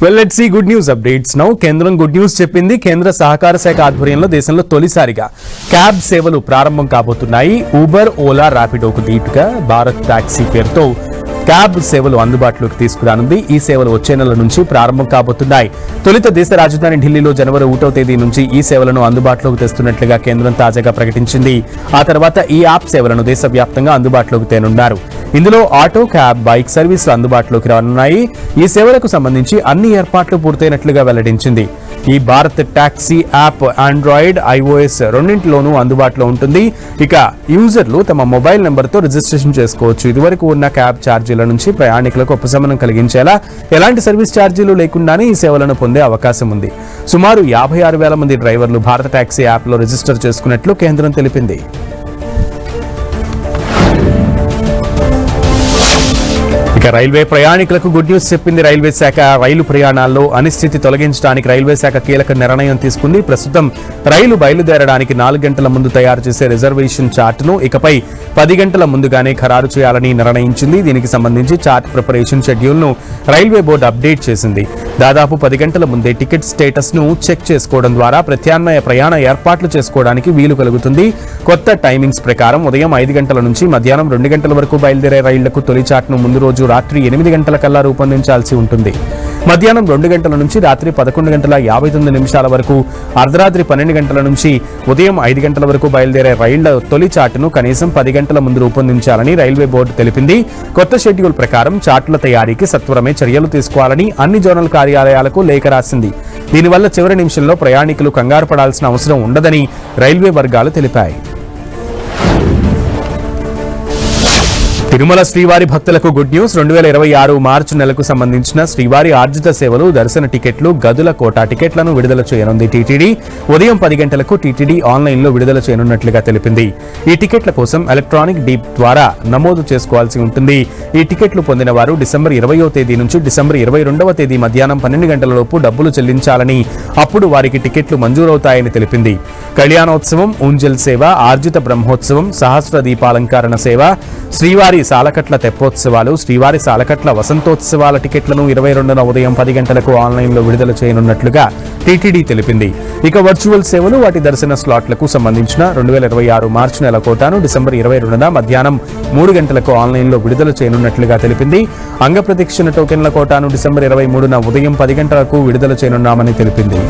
Well, let's see good news updates now. కేంద్రం good news చెప్పింది. కేంద్ర సహకార శాఖ ఆధ్వర్యంలో దేశంలో తొలిసారిగా క్యాబ్ సేవలు ప్రారంభం కాబోతున్నాయి. ఊబర్, ఓలా, ర్యాపిడోకు దీటుగా భారత్ టాక్సీ పేరుతో క్యాబ్ సేవలు అందుబాటులోకి తీసుకురానుంది. ఈ సేవలు వచ్చే నెల నుంచి ప్రారంభం కాబోతున్నాయి. తొలుత దేశ రాజధాని ఢిల్లీలో జనవరి 1వ తేదీ నుంచి ఈ సేవలను అందుబాటులోకి తెస్తున్నట్లుగా కేంద్రం తాజాగా ప్రకటించింది. ఆ తర్వాత ఈ యాప్ సేవలను దేశవ్యాప్తంగా అందుబాటులోకి తేనున్నారు. ఇందులో ఆటో, క్యాబ్, బైక్ సర్వీసులు అందుబాటులోకి రానున్నాయి. ఈ సేవలకు సంబంధించి అన్ని ఏర్పాట్లు పూర్తయినట్లుగా వెల్లడించింది. ఈ Bharat taxi app Android, iOS రెండింటిలోనూ అందుబాటులో ఉంటుంది. ఇక యూజర్లు తమ మొబైల్ నెంబర్తో రిజిస్ట్రేషన్ చేసుకోవచ్చు. ఇదివరకు ఉన్న క్యాబ్ ఛార్జీల నుంచి ప్రయాణికులకు ఉపశమనం కలిగించేలా ఎలాంటి సర్వీస్ ఛార్జీలు లేకుండానే ఈ సేవలను పొందే అవకాశం ఉంది. సుమారు 56,000 మంది డ్రైవర్లు భారత టాక్సీ యాప్లో రిజిస్టర్ చేసుకున్నట్లు కేంద్రం తెలిపింది. ఇక రైల్వే ప్రయాణికులకు గుడ్ న్యూస్ చెప్పింది రైల్వే శాఖ. రైలు ప్రయాణాల్లో అనిశ్చితి తొలగించడానికి రైల్వే శాఖ కీలక నిర్ణయం తీసుకుంది. ప్రస్తుతం రైలు బయలుదేరడానికి 4 గంటల ముందు తయారు చేసే రిజర్వేషన్ చార్ట్ను ఇకపై 10 గంటల ముందుగానే ఖరారు చేయాలని నిర్ణయించింది. దీనికి సంబంధించి చార్ట్ ప్రిపరేషన్ షెడ్యూల్ను రైల్వే బోర్డు అప్డేట్ చేసింది. దాదాపు 10 గంటల ముందే టికెట్ స్టేటస్ను చెక్ చేసుకోవడం ద్వారా ప్రత్యామ్నాయ ప్రయాణ ఏర్పాట్లు చేసుకోవడానికి వీలు కలుగుతుంది. కొత్త టైమింగ్స్ ప్రకారం ఉదయం 5 గంటల నుంచి మధ్యాహ్నం 2 గంటల వరకు బయలుదేరే రైళ్లకు తొలి చార్ట్ను ముందు రోజు రాత్రి 8 గంటల కల్లా రూపొందించాల్సి ఉంటుంది. మధ్యాహ్నం 2 గంటల నుంచి రాత్రి 11:59 వరకు, అర్ధరాత్రి 12 గంటల నుంచి ఉదయం 5 గంటల వరకు బయలుదేరే రైళ్ల తొలి చార్టును కనీసం 10 గంటల ముందు రూపొందించాలని రైల్వే బోర్డు తెలిపింది. కొత్త షెడ్యూల్ ప్రకారం చార్టుల తయారీకి సత్వరమే చర్యలు తీసుకోవాలని అన్ని జోనల్ కార్యాలయాలకు లేఖ రాసింది. దీనివల్ల చివరి నిమిషంలో ప్రయాణికులు కంగారు పడాల్సిన అవసరం ఉండదని రైల్వే వర్గాలు తెలిపాయి. తిరుమల శ్రీవారి భక్తులకు గుడ్ న్యూస్. 2026 మార్చి నెలకు సంబంధించిన శ్రీవారి ఆర్జిత సేవలు, దర్శన టికెట్లు, గదుల కోటా టికెట్లను విడుదల చేయనుంది టీటీడీ. ఉదయం 10 గంటలకు టీటీడీ ఆన్లైన్లో విడుదల చేయనున్నట్లుగా తెలిపింది. ఈ టికెట్ల కోసం ఎలక్ట్రానిక్ డీప్ ద్వారా నమోదు చేసుకోవాల్సి ఉంటుంది. ఈ టికెట్లు పొందిన వారు డిసెంబర్ 20వ తేదీ నుంచి డిసెంబర్ 22వ తేదీ మధ్యాహ్నం 12 గంటలలోపు డబ్బులు చెల్లించాలని, అప్పుడు వారికి టికెట్లు మంజూరవుతాయని తెలిపింది. కళ్యాణోత్సవం, ఊంజల్ సేవ, ఆర్జిత బ్రహ్మోత్సవం, సహస్ర దీపాలంకరణ సేవ, శ్రీవారి సాలకట్ల తెప్పోత్సవాలు, శ్రీవారి సాలకట్ల వసంతోత్సవాల టికెట్లను 22న ఉదయం 10 గంటలకు ఆన్లైన్లో విడుదల చేయనున్నట్లుగా టీటీడీ తెలిపింది. ఇక వర్చువల్ సేవలు, వాటి దర్శన స్లాట్లకు సంబంధించిన 2026 మార్చి నెల కోటాను డిసెంబర్ 22న మధ్యాహ్నం 3 గంటలకు ఆన్లైన్లో విడుదల చేయనున్నట్లుగా తెలిపింది. అంగప్రదక్షిణ టోకెన్ల కోటాను డిసెంబర్ 23న ఉదయం 10 గంటలకు విడుదల చేయనున్నామని తెలిపింది.